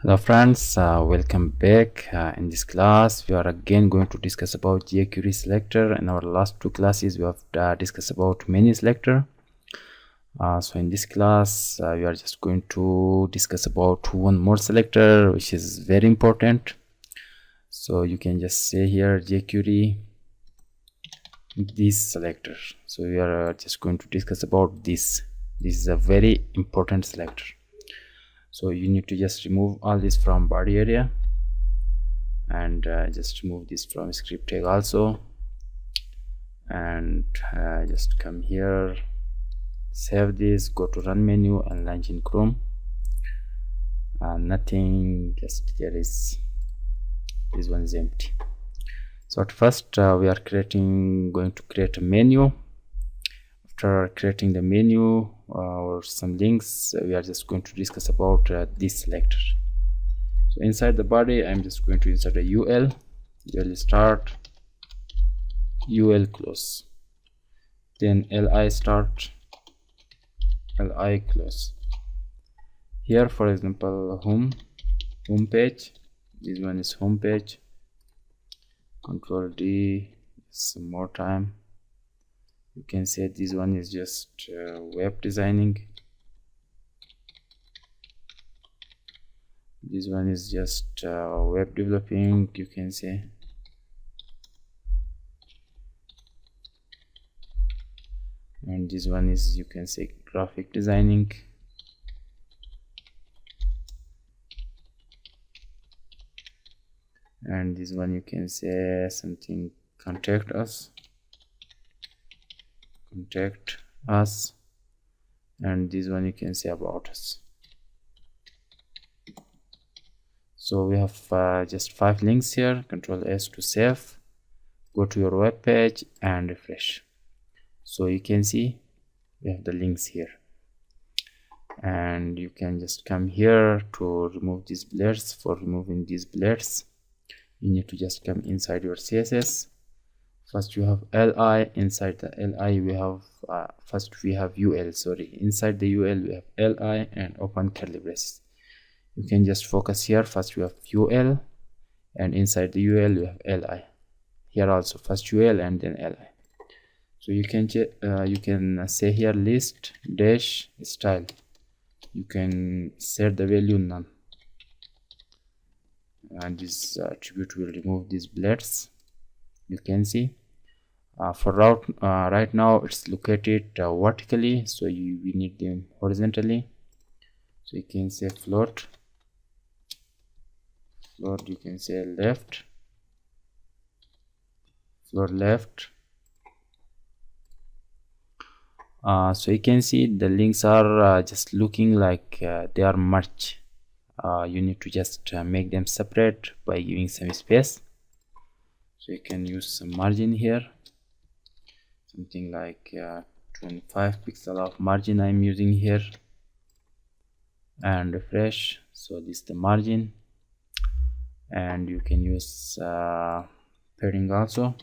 Hello friends, welcome back. In this class we are again going to discuss about jQuery selector. In our last two classes we have discussed about menu selector. So in this class we are just going to discuss about one more selector, which is very important. So you can just say here jQuery this selector. So we are just going to discuss about this. This is a very important selector. So you need to just remove all this from body area and just remove this from script tag also, and just come here, save this, go to run menu and launch in Chrome. Nothing, just there is this one is empty. So at first we are going to create a menu. After creating the menu or some links, we are just going to discuss about this selector. So inside the body I'm just going to insert a ul start, ul close, then li start, li close. Here for example home page, this one is home page, Control D, some more time. You can say this one is just web designing, this one is just web developing, you can say. And this one is, you can say, graphic designing. And this one you can say something contact us, and this one you can say about us. So we have just 5 links here. Control S to save, go to your web page and refresh. So you can see we have the links here, and you can just come here to remove these blurs. For removing these blurs, you need to just come inside your CSS. First you have li, inside the li we have first we have ul, sorry, inside the ul we have li and open curly braces. You can just focus here. First we have ul, and inside the ul we have li. Here also first ul and then li. So you can say here list dash style. You can set the value none, and this attribute will remove these blurs. You can see for route right now it's located vertically, so we need them horizontally. So you can say float, you can say left, float left. So you can see the links are just looking like they are merged. You need to just make them separate by giving some space. So you can use some margin here, something like 25 pixel of margin I'm using here, and refresh. So this is the margin, and you can use padding also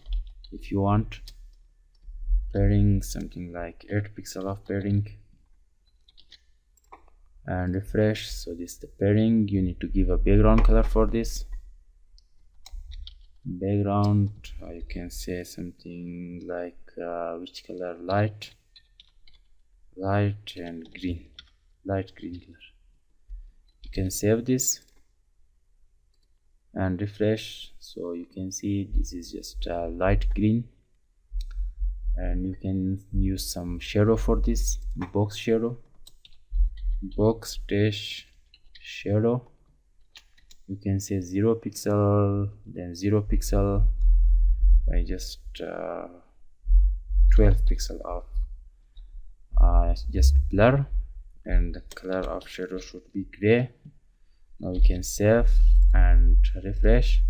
if you want. Padding something like 8 pixel of padding, and refresh. So this is the padding. You need to give a background color for this background. You can say something like which color, light and green, light green color. You can save this and refresh. So you can see this is just light green, and you can use some shadow for this, box shadow, box dash shadow. You can say 0 pixel, then 0 pixel by just 12 pixel of just blur, and the color of shadow should be gray. Now you can save and refresh.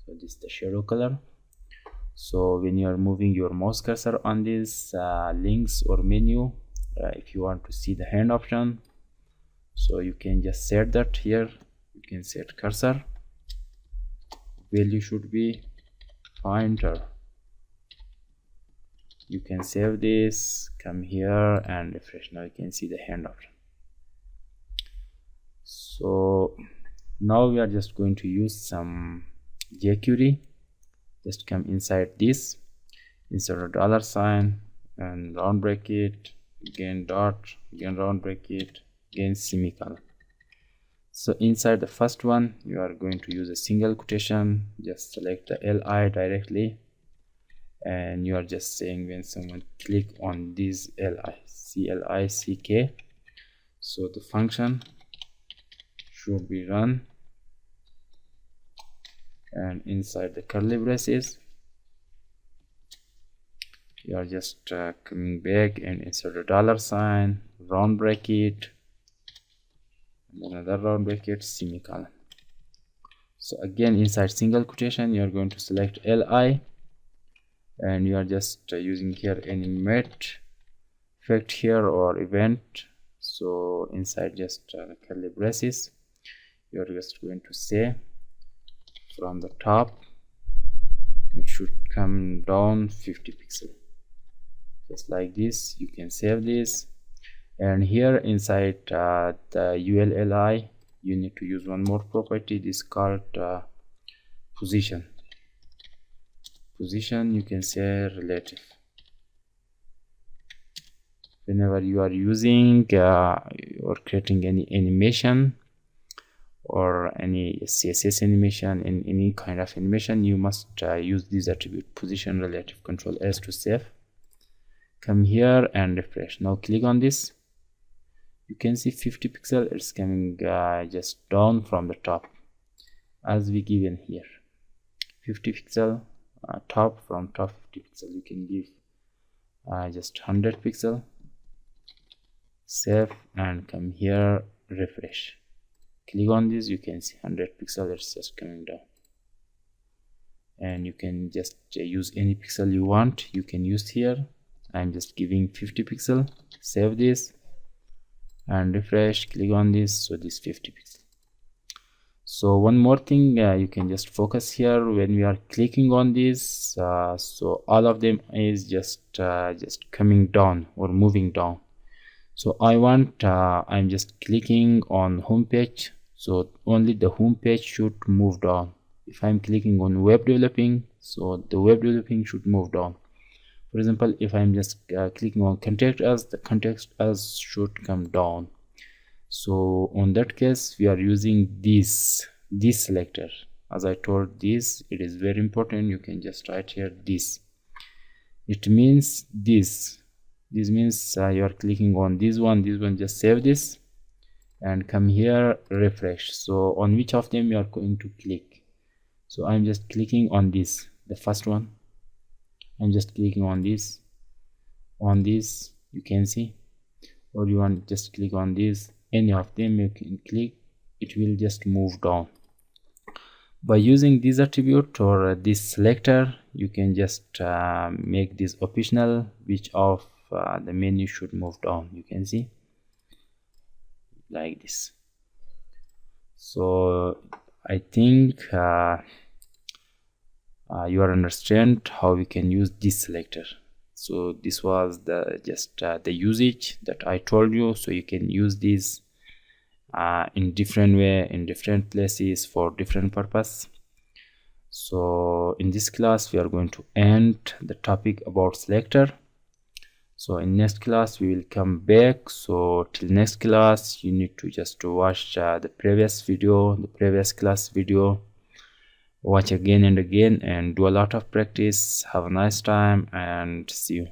So this is the shadow color. So when you are moving your mouse cursor on these links or menu, if you want to see the hand option, so you can just set that here. You can set cursor, value should be pointer. You can save this, come here and refresh. Now you can see the hand option. So Now we are just going to use some jQuery. Just come inside this, insert a dollar sign and round bracket, again dot, again round bracket, again semicolon. So inside the first one you are going to use a single quotation. Just select the li directly, and you are just saying when someone click on this click, so the function should be run, and inside the curly braces you are just coming back and insert a dollar sign, round bracket, and another round bracket, semicolon. So again inside single quotation you are going to select li, and you are just using here animate effect here or event. So inside just curly braces you are just going to say from the top it should come down 50 pixels, just like this. You can save this, and here inside the ulli you need to use one more property. This is called position. You can say relative. Whenever you are using or creating any animation or any CSS animation, in any kind of animation, you must use this attribute position relative. Control S to save. Come here and refresh. Now click on this. You can see 50 pixel. It's coming just down from the top as we given here. 50 pixel top, from top 50 pixel. You can give just 100 pixel. Save and come here, refresh. Click on this. You can see 100 pixel. It's just coming down, and you can just use any pixel you want. You can use here. I'm just giving 50 pixel. Save this and refresh. Click on this. So this 50 pixel. So one more thing, you can just focus here when we are clicking on this. So all of them is just coming down or moving down. So I'm just clicking on home page, so only the home page should move down. If I'm clicking on web developing, so the web developing should move down. For example, if I'm just clicking on contact us, the contact us should come down. So on that case we are using this selector. As I told, this, it is very important. You can just write here this. It means this means you are clicking on this one. Just save this and come here, refresh. So on which of them you are going to click? So I'm just clicking on this, the first one. I'm just clicking on this, you can see, or you want just click on this. Any of them you can click, it will just move down. By using this attribute or this selector, you can just make this optional, which of the menu should move down. You can see like this. So I think you understand how we can use this selector. So this was the usage that I told you. So you can use this in different way, in different places, for different purpose. So in this class we are going to end the topic about selector. So in next class we will come back. So till next class you need to just watch the previous class video, watch again and again, and do a lot of practice. Have a nice time and see you.